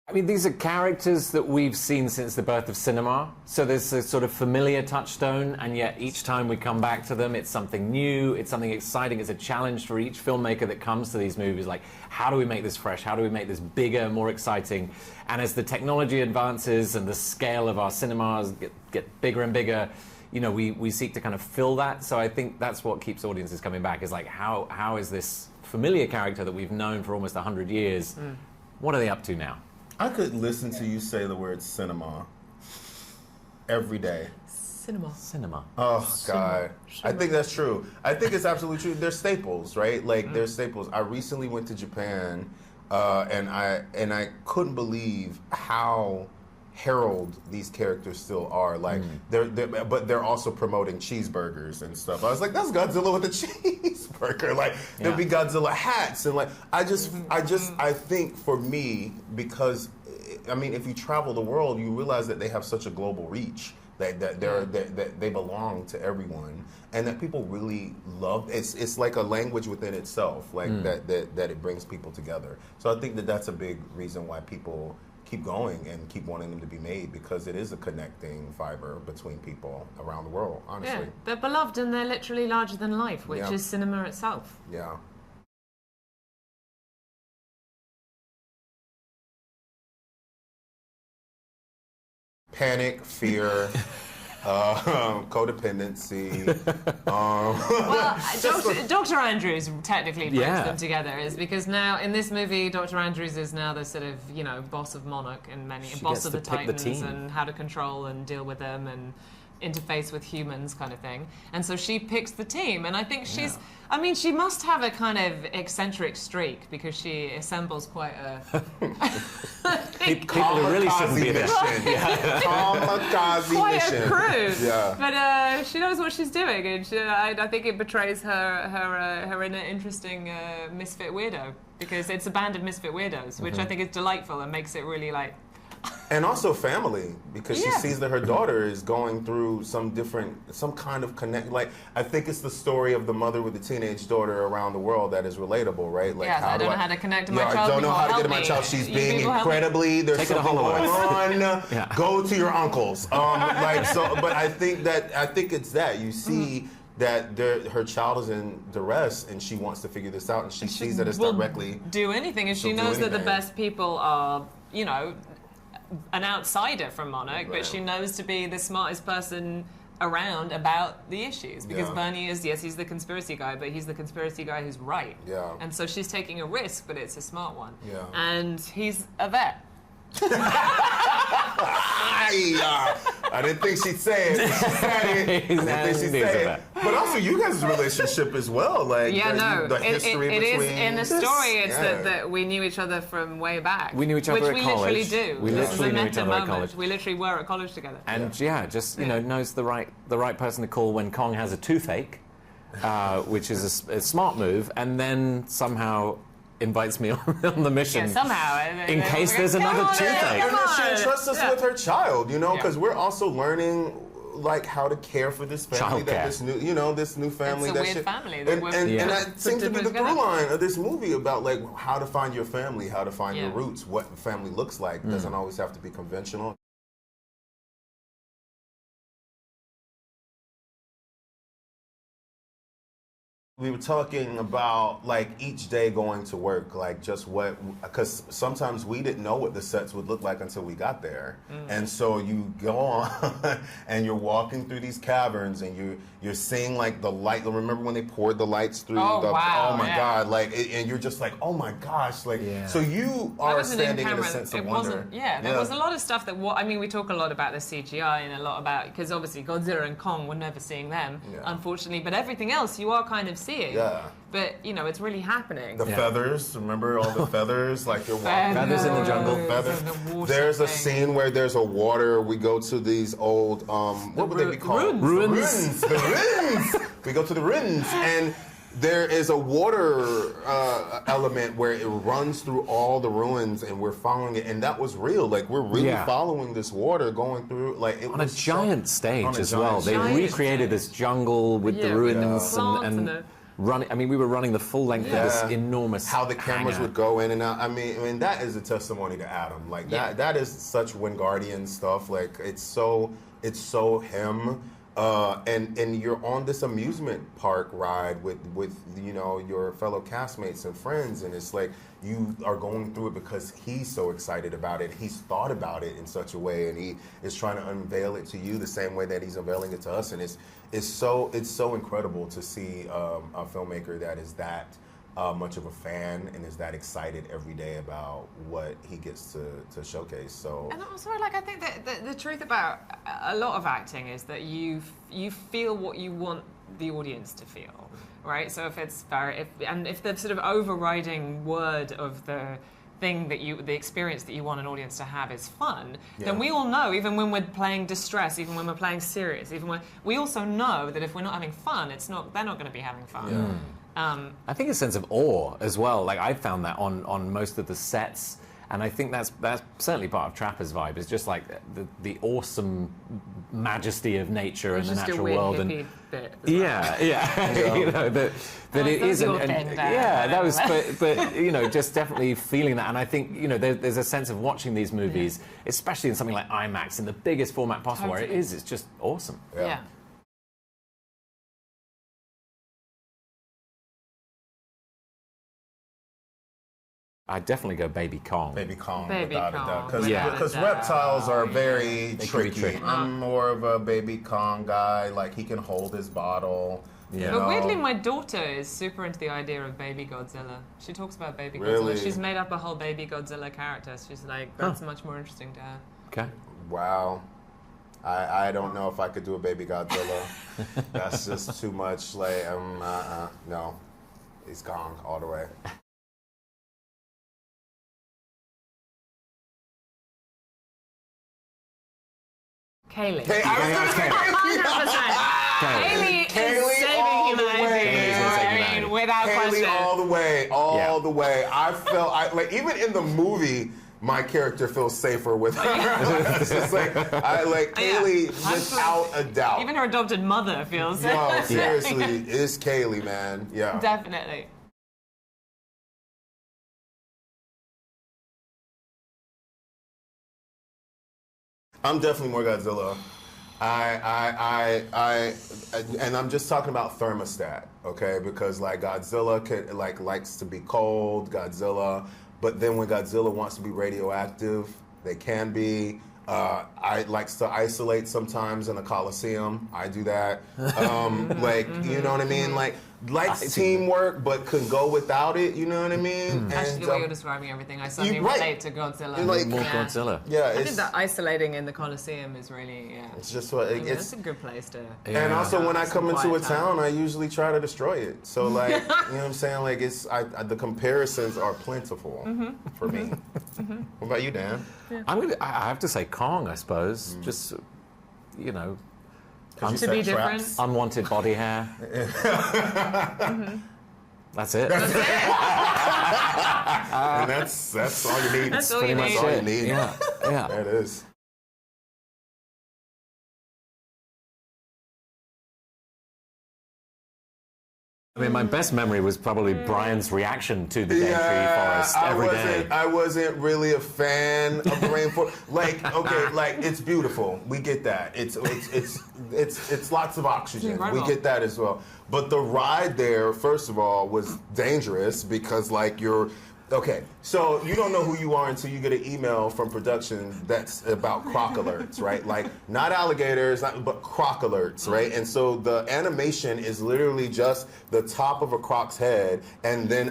I mean, these are characters that we've seen since the birth of cinema, so there's a sort of familiar touchstone, and yet each time we come back to them, it's something new, it's something exciting, it's a challenge for each filmmaker that comes to these movies, like, how do we make this fresh, how do we make this bigger, more exciting? And as the technology advances and the scale of our cinemas get bigger and bigger, you know, we seek to kind of fill that, so I think that's what keeps audiences coming back, is like, how is this familiar character that we've known for almost 100 years, what are they up to now? I could listen to you say the word cinema every day. Cinema. Oh, God. I think that's true. I think it's absolutely true. They're staples, right? Like, they're staples. I recently went to Japan, and I couldn't believe how herald these characters still are. Like, but they're also promoting cheeseburgers and stuff. I was like, that's Godzilla with a cheeseburger. Like, there'd be Godzilla hats, and like, I think for me, because I mean, if you travel the world, you realize that they have such a global reach. That they belong to everyone, and that people really love. It's like a language within itself, like that it brings people together. So I think that that's a big reason why people keep going and keep wanting them to be made, because it is a connecting fiber between people around the world, honestly. Yeah, they're beloved and they're literally larger than life, which is cinema itself. Yeah. Panic, fear, codependency. Well, Dr. Andrews technically brings them together, is because now in this movie, Dr. Andrews is now the sort of, you know, boss of Monarch and boss of the Titans, and how to control and deal with them and interface with humans, kind of thing. And so she picks the team, and I think she's. I mean, she must have a kind of eccentric streak, because she assembles quite a. People who really shouldn't be there. Quite a crew. Yeah. But she knows what she's doing, and I think it betrays her in an interesting misfit weirdo, because it's a band of misfit weirdos, which I think is delightful and makes it really like. And also family, because she sees that her daughter is going through some kind of connect. Like, I think it's the story of the mother with the teenage daughter around the world that is relatable, right? Like, I don't know how to connect to my child. I don't know how to get to my child. She's being incredibly. There's something going on. Go to your uncles. But I think it's that you see. That her child is in duress, and she wants to figure this out, and she sees that it's directly do anything, and she knows that the best people are, you know, an outsider from Monarch, but she knows to be the smartest person around about the issues, because Bernie is, he's the conspiracy guy, but he's the conspiracy guy who's right. Yeah. And so she's taking a risk, but it's a smart one. Yeah. And he's a vet. I didn't think she'd say it. She said it. I didn't think she'd say it. But also, you guys' relationship as well. Like, the history it between... is in the story. It's that we knew each other from way back. We knew each other at college. Which we literally do. We literally knew each other at college. We literally were at college together. And just you know, knows the right person to call when Kong has a toothache, which is a smart move, and then somehow invites me on the mission. Yeah, somehow. In case there's another toothache. And then she entrusts us with her child, you know, because we're also learning, like, how to care for this family, this new family. It's a weird family. And that seems to be the through line of this movie about, like, how to find your family, how to find your roots, what family looks like. Doesn't always have to be conventional. We were talking about, like, each day going to work, like, just because sometimes we didn't know what the sets would look like until we got there. And so you go on and you're walking through these caverns, and you're seeing, like, the light. Remember when they poured the lights through? Oh my God. Like, and you're just like, oh my gosh. Like, so you are standing in a sense of wonder. There was a lot of stuff that, I mean, we talk a lot about the CGI and a lot about, because obviously Godzilla and Kong, we're never seeing them, unfortunately, but everything else you are kind of seeing. Yeah. But, you know, it's really happening. The feathers, remember all the feathers? Like, you're walking. Feathers in the jungle. Feathers. There's a scene where there's a water. We go to these old, what would they be called? Ruins. The ruins. We go to the ruins, and there is a water element where it runs through all the ruins, and we're following it, and that was real. Like, we're really following this water going through, like, it on a giant stage as well. They recreated this jungle with the ruins and running. I mean, we were running the full length of this enormous. How the cameras would go in and out. I mean, that is a testimony to Adam. Like that is such Wingardian stuff. Like it's so him. And you're on this amusement park ride with your fellow castmates and friends, and it's like you are going through it because he's so excited about it. He's thought about it in such a way, and he is trying to unveil it to you the same way that he's unveiling it to us. And it's so incredible to see a filmmaker that is that much of a fan and is that excited every day about what he gets to showcase. So, and also, like, I think that the truth about a lot of acting is that you feel what you want the audience to feel, right? So if the sort of overriding word of the thing the experience that you want an audience to have is fun, then we all know, even when we're playing distress, even when we're playing serious, we also know that if we're not having fun, they're not going to be having fun. Yeah. I think a sense of awe as well. Like I found that on most of the sets, and I think that's certainly part of Trapper's vibe. Is just like the awesome majesty of nature and the natural world. And bit yeah. You know, that it is. That was. But just definitely feeling that. And I think there's a sense of watching these movies, especially in something like IMAX in the biggest format possible, where it's just awesome. Yeah. I'd definitely go Baby Kong. Baby Kong, Baby without Kong. a doubt. Because reptiles are very tricky. tricky. I'm more of a Baby Kong guy. Like, he can hold his bottle. Yeah. But weirdly, my daughter is super into the idea of Baby Godzilla. She talks about Baby Really? Godzilla. She's made up a whole Baby Godzilla character. She's like, that's much more interesting to her. Okay. Wow. I don't know if I could do a Baby Godzilla. That's just too much. Like, no. He's Kong all the way. Kaylee. Kaylee. Kaylee is saving humanity. Without question. Kaylee all the way. I felt like even in the movie, my character feels safer with her. It's just like Kaylee without a doubt. Even her adopted mother feels safe. No, seriously, it's Kaylee, man. Yeah. Definitely. I'm definitely more Godzilla. And I'm just talking about thermostat, okay? Because like Godzilla likes to be cold, Godzilla, but then when Godzilla wants to be radioactive, they can be. I likes to isolate sometimes in a coliseum. I do that. You know what I mean? Likes teamwork, but could go without it. You know what I mean? Actually, the way you're describing everything, I suddenly relate to Godzilla. Godzilla. Yeah, I think that isolating in the Coliseum is really, it's just what it's a good place to. And also, when I come into a town, I usually try to destroy it. So, you know what I'm saying? Like, the comparisons are plentiful for me. What about you, Dan? Yeah. I have to say Kong, I suppose. Just, to be different. Unwanted body hair. That's it. And that's all you need. That's all you need. Yeah. That is. I mean, my best memory was probably Brian's reaction to the Daintree Forest every day. I wasn't really a fan of the rainforest. It's beautiful. We get that. It's lots of oxygen. We get that as well. But the ride there, first of all, was dangerous because you're. Okay, so you don't know who you are until you get an email from production that's about croc alerts, right? Like, not alligators, but croc alerts, right? And so the animation is literally just the top of a croc's head, and then,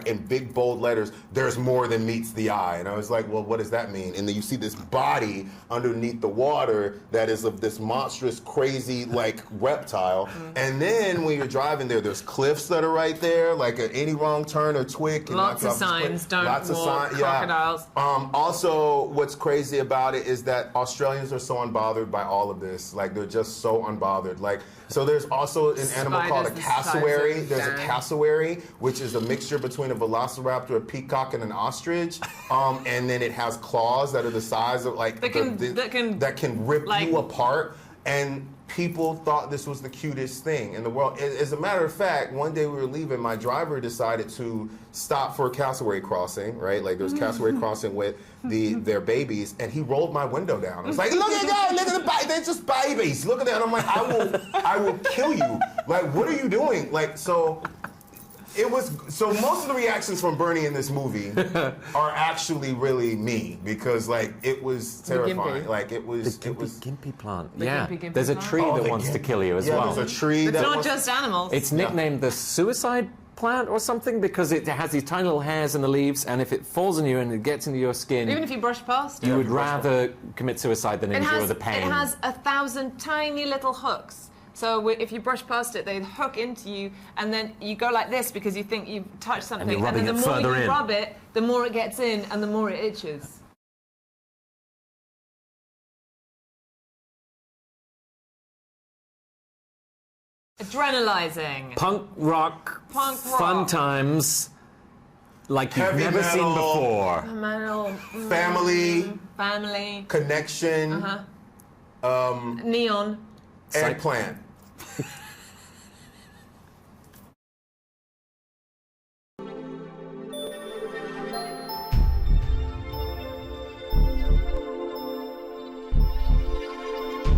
in big, bold letters, there's more than meets the eye. And I was like, well, what does that mean? And then you see this body underneath the water that is of this monstrous, crazy, reptile. And then when you're driving there, there's cliffs that are right there, like at any wrong turn or twig. Lots of signs. Don't walk, crocodiles. Also, what's crazy about it is that Australians are so unbothered by all of this. They're just so unbothered. So there's also an animal called a cassowary. There's a cassowary, which is a mixture between a velociraptor, a peacock, and an ostrich. And then it has claws that are the size of that can rip you apart. And people thought this was the cutest thing in the world. As a matter of fact, one day we were leaving, my driver decided to stop for a cassowary crossing, right? Like there was cassowary crossing with their babies, and he rolled my window down. I was like, look at that, look at the baby, they're just babies. Look at that. And I'm like, I will kill you. Like, what are you doing? Like, so most of the reactions from Bernie in this movie are actually really me, because like it was terrifying. Like it was gimpy plant. Gimpy There's a plant. tree that wants to kill you as well. There's a tree It's that not wants just animals. It's nicknamed the suicide plant or something because it has these tiny little hairs in the leaves, and if it falls on you and it gets into your skin, Even if you brush past it. you would rather commit suicide than endure the pain. It has 1,000 tiny little hooks. So if you brush past it, they hook into you, and then you go like this because you think you've touched something, you're and then the rubbing it more further you in. rub it, the more it gets in, and the more it itches. Adrenalizing. Punk rock, fun times like you've Heavy never seen metal. before. family, connection, Neon. eggplant.